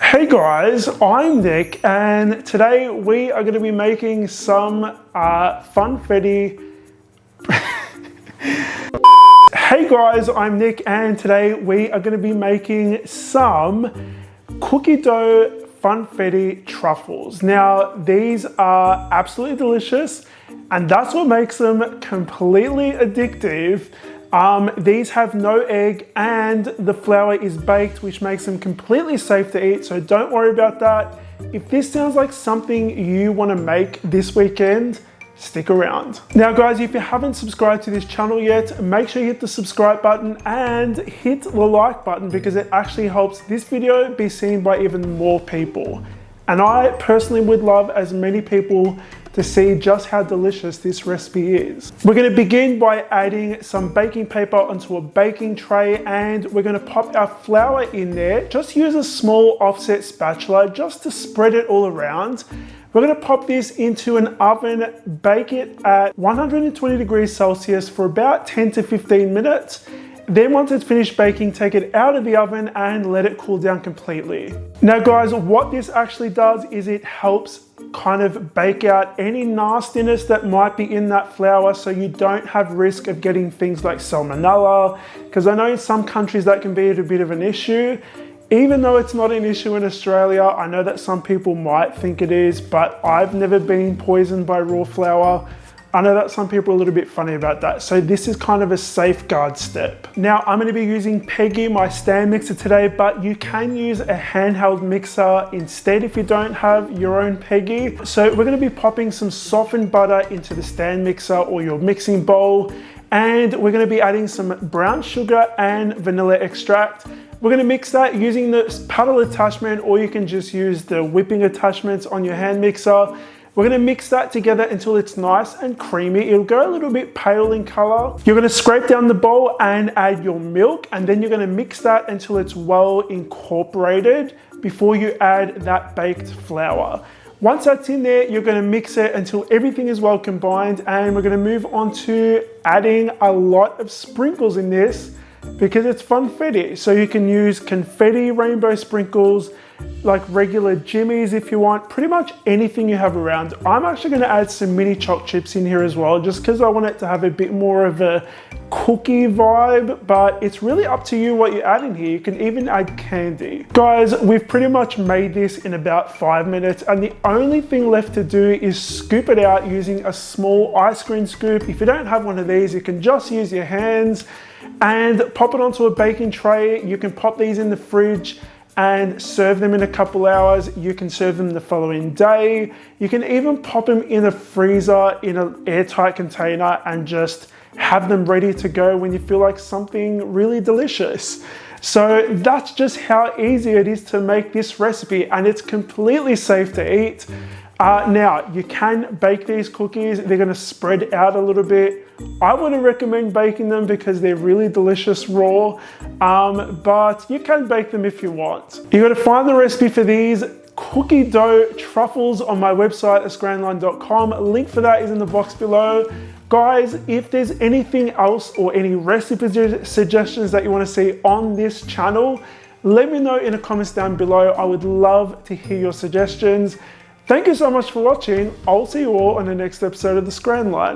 Hey guys, I'm Nick and today we are going to be making some Funfetti. Hey guys, I'm Nick and today we are going to be making some cookie dough Funfetti truffles. Now these are absolutely delicious and that's what makes them completely addictive. These have no egg and the flour is baked, which makes them completely safe to eat, so don't worry about that. If this sounds like something you want to make this weekend, stick around. Now guys, if you haven't subscribed to this channel yet, make sure you hit the subscribe button and hit the like button because it actually helps this video be seen by even more people. And I personally would love as many people to see just how delicious this recipe is. We're gonna begin by adding some baking paper onto a baking tray and we're gonna pop our flour in there. Just use a small offset spatula just to spread it all around. We're gonna pop this into an oven, bake it at 120 degrees Celsius for about 10 to 15 minutes. Then once it's finished baking, take it out of the oven and let it cool down completely. Now guys, what this actually does is it helps kind of bake out any nastiness that might be in that flour so you don't have risk of getting things like salmonella, because I know in some countries that can be a bit of an issue. Even though it's not an issue in Australia, I know that some people might think it is, but I've never been poisoned by raw flour. I know that some people are a little bit funny about that, so this is kind of a safeguard step. Now I'm going to be using Peggy, my stand mixer today, but you can use a handheld mixer instead if you don't have your own Peggy. So we're going to be popping some softened butter into the stand mixer or your mixing bowl, and we're going to be adding some brown sugar and vanilla extract. We're going to mix that using the paddle attachment, or you can just use the whipping attachments on your hand mixer. We're gonna mix that together until it's nice and creamy. It'll go a little bit pale in color. You're gonna scrape down the bowl and add your milk, and then you're gonna mix that until it's well incorporated before you add that baked flour. Once that's in there, you're gonna mix it until everything is well combined, and we're gonna move on to adding a lot of sprinkles in this because it's Funfetti. So you can use confetti rainbow sprinkles, like regular jimmies if you want, pretty much anything you have around. I'm actually going to add some mini choc chips in here as well, just because I want it to have a bit more of a cookie vibe, but it's really up to you what you add in here. You can even add candy. Guys, we've pretty much made this in about 5 minutes, and the only thing left to do is scoop it out using a small ice cream scoop. If you don't have one of these, you can just use your hands and pop it onto a baking tray. You can pop these in the fridge and serve them in a couple hours. You can serve them the following day. You can even pop them in a freezer in an airtight container and just have them ready to go when you feel like something really delicious. So that's just how easy it is to make this recipe, and it's completely safe to eat. Now, you can bake these cookies. They're gonna spread out a little bit. I wouldn't recommend baking them because they're really delicious raw, but you can bake them if you want. You're gonna find the recipe for these cookie dough truffles on my website at scranline.com. A link for that is in the box below. Guys, if there's anything else or any recipe suggestions that you wanna see on this channel, let me know in the comments down below. I would love to hear your suggestions. Thank you so much for watching. I'll see you all on the next episode of the Scran Line.